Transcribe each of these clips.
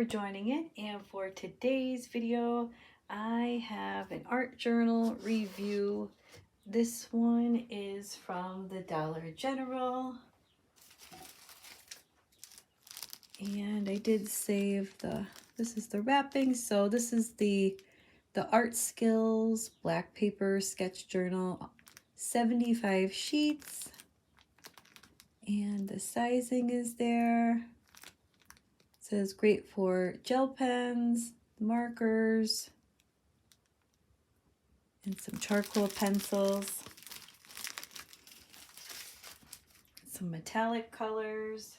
for joining in, and for today's video I have an art journal review. This one is from the Dollar General, and I did save this is the wrapping. So this is the Art Skills black paper sketch journal, 75 sheets, and the sizing is there. It says great for gel pens, markers, and some charcoal pencils, some metallic colors.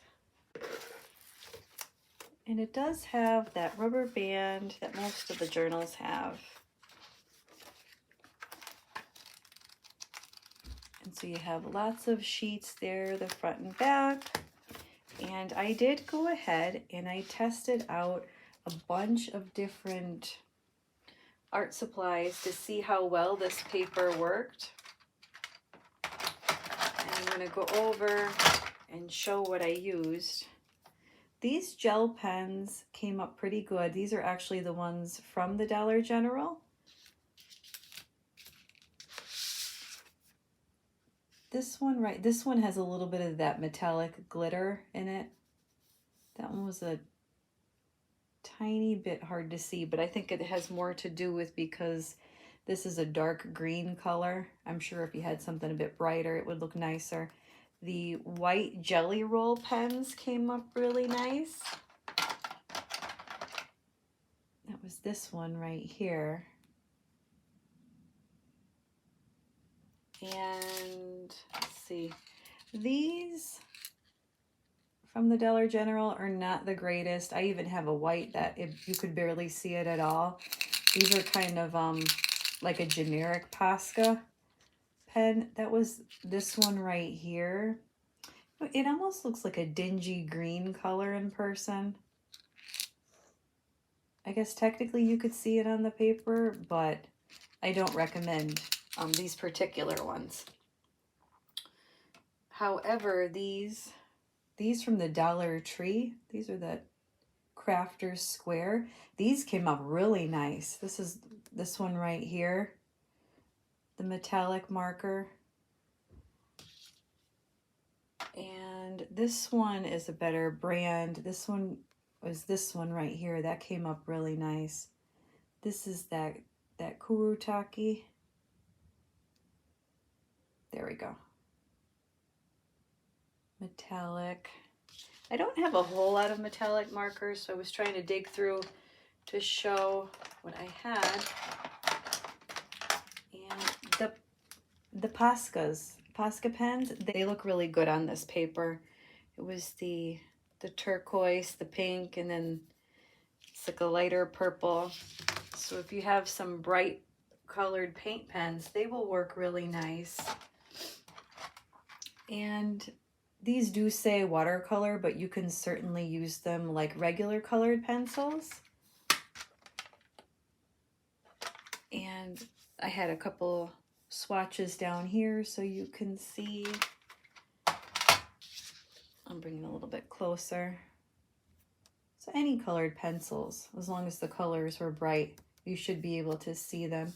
And it does have that rubber band that most of the journals have. And so you have lots of sheets there, the front and back. And I did go ahead and I tested out a bunch of different art supplies to see how well this paper worked. And I'm going to go over and show what I used. These gel pens came up pretty good. These are actually the ones from the Dollar General. This one has a little bit of that metallic glitter in it. That one was a tiny bit hard to see, but I think it has more to do with because this is a dark green color. I'm sure if you had something a bit brighter, it would look nicer. The white jelly roll pens came up really nice. That was this one right here. And let's see, these from the Dollar General are not the greatest. I even have a white that you could barely see it at all. These are kind of like a generic Posca pen. That was this one right here. It almost looks like a dingy green color in person. I guess technically you could see it on the paper, but I don't recommend these particular ones. However, these from the Dollar Tree, these are the Crafter's Square. These came up really nice. This is this one right here, the metallic marker. And this one is a better brand. This one was this one right here. That came up really nice. This is that Kurutaki. There we go. Metallic. I don't have a whole lot of metallic markers, so I was trying to dig through to show what I had. And the Posca pens, they look really good on this paper. It was the turquoise, the pink, and then it's like a lighter purple. So if you have some bright colored paint pens, they will work really nice. And these do say watercolor, but you can certainly use them like regular colored pencils. And I had a couple swatches down here so you can see. I'm bringing it a little bit closer. So any colored pencils, as long as the colors were bright, you should be able to see them.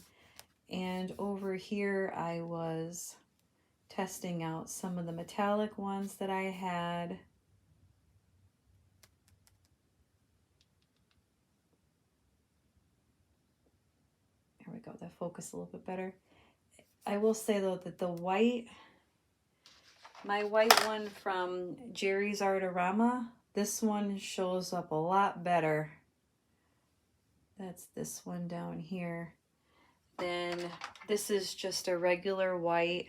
And over here I was testing out some of the metallic ones that I had. There we go, that focused a little bit better. I will say though that my white one from Jerry's Artorama, this one shows up a lot better. That's this one down here. Then this is just a regular white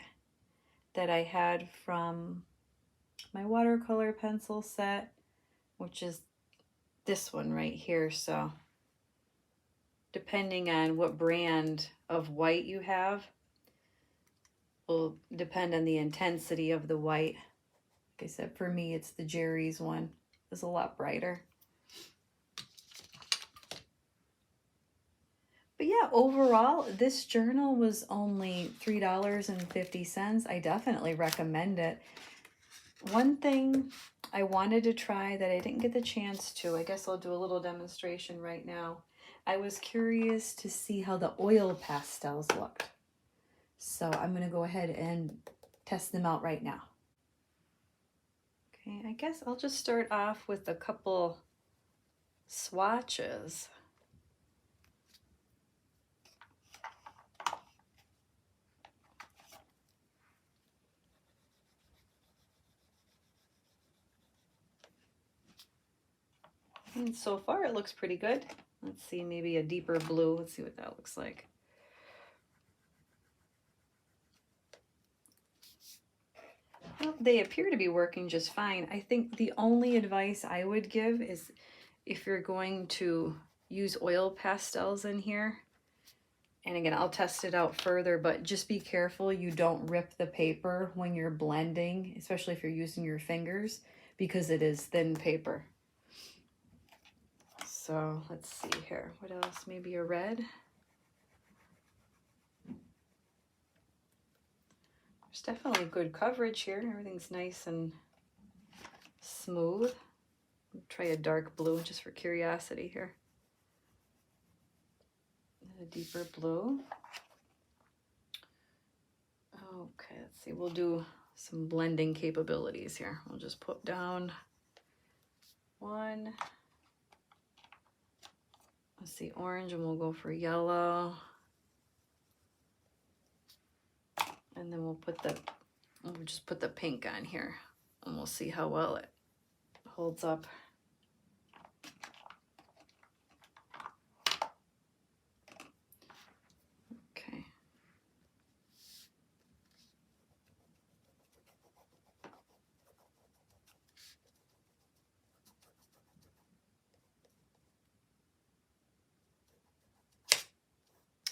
that I had from my watercolor pencil set, which is this one right here. So depending on what brand of white you have will depend on the intensity of the white. Like I said, for me, it's the Jerry's one. It's a lot brighter. But yeah, overall, this journal was only $3.50. I definitely recommend it. One thing I wanted to try that I didn't get the chance to, I guess I'll do a little demonstration right now. I was curious to see how the oil pastels looked. So I'm going to go ahead and test them out right now. Okay, I guess I'll just start off with a couple swatches. And so far it looks pretty good. Let's see, maybe a deeper blue. Let's see what that looks like. Well, they appear to be working just fine. I think the only advice I would give is if you're going to use oil pastels in here, and again, I'll test it out further, but just be careful you don't rip the paper when you're blending, especially if you're using your fingers, because it is thin paper. So let's see here. What else? Maybe a red. There's definitely good coverage here. Everything's nice and smooth. I'll try a dark blue just for curiosity here. A deeper blue. Okay, let's see. We'll do some blending capabilities here. We'll just put down one. Let's see, orange, and we'll go for yellow. And then we'll just put the pink on here, and we'll see how well it holds up. Okay.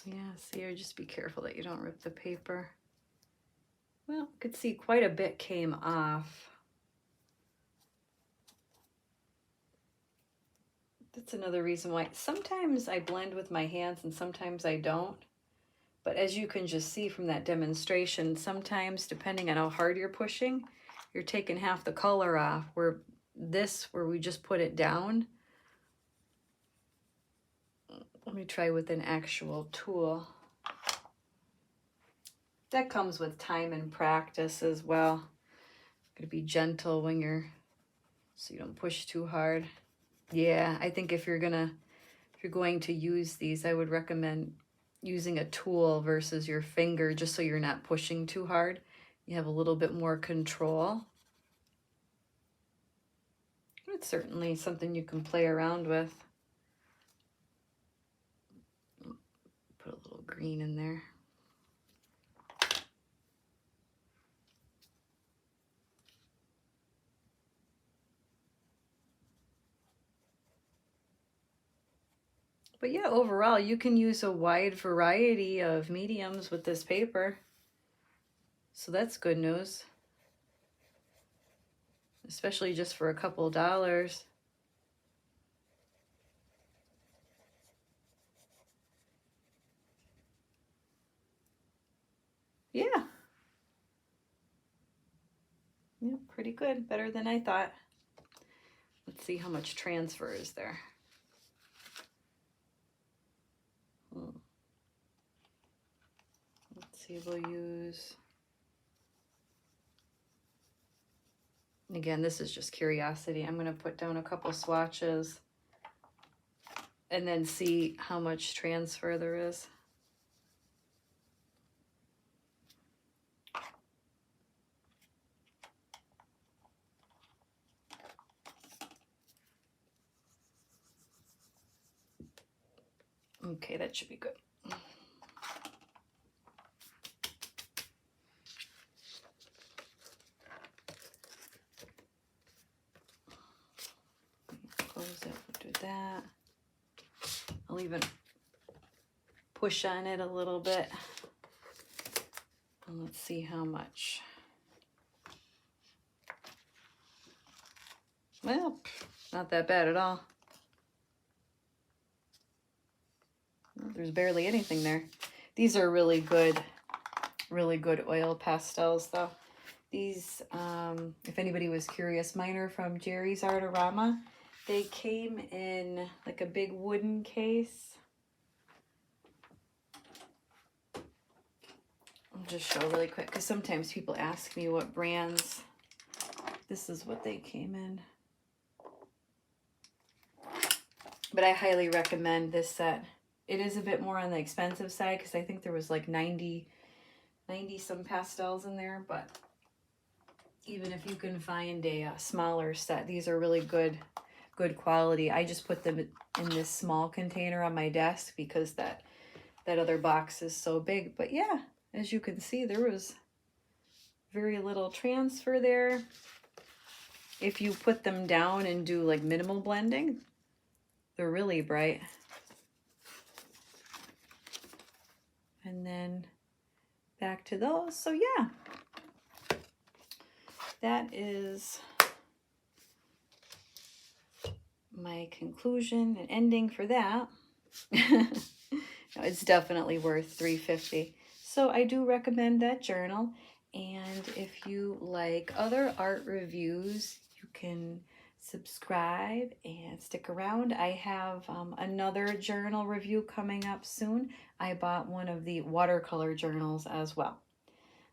Yeah, see, or just be careful that you don't rip the paper. Well, you could see quite a bit came off. That's another reason why sometimes I blend with my hands and sometimes I don't. But as you can just see from that demonstration, sometimes depending on how hard you're pushing, you're taking half the color off. Where we just put it down. Let me try with an actual tool. That comes with time and practice as well. Gotta be gentle when so you don't push too hard. Yeah, I think if you're going to use these, I would recommend using a tool versus your finger, just so you're not pushing too hard. You have a little bit more control. It's certainly something you can play around with. Put a little green in there. But yeah, overall, you can use a wide variety of mediums with this paper. So that's good news. Especially just for a couple dollars. Yeah. Yeah, pretty good. Better than I thought. Let's see how much transfer is there. Let's see, we'll use... Again, this is just curiosity. I'm going to put down a couple swatches and then see how much transfer there is. Okay, that should be good. Close it, we'll do that. I'll even push on it a little bit. And let's see how much. Well, not that bad at all. There's barely anything there. These are really good oil pastels though. These, if anybody was curious, mine are from Jerry's Artorama. They came in like a big wooden case. I'll just show really quick because sometimes people ask me what brands. This is what they came in. But I highly recommend this set. It is a bit more on the expensive side because I think there was like 90 some pastels in there, but even if you can find a smaller set, these are really good quality. I just put them in this small container on my desk because that other box is so big. But yeah, as you can see, there was very little transfer there. If you put them down and do like minimal blending, they're really bright. And then back to those. So yeah, that is my conclusion and ending for that. No, it's definitely worth $3.50. So I do recommend that journal. And if you like other art reviews, you can subscribe and stick around. I have another journal review coming up soon. I bought one of the watercolor journals as well.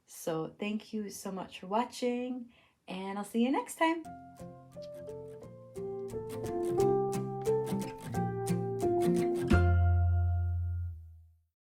So thank you so much for watching, and I'll see you next time.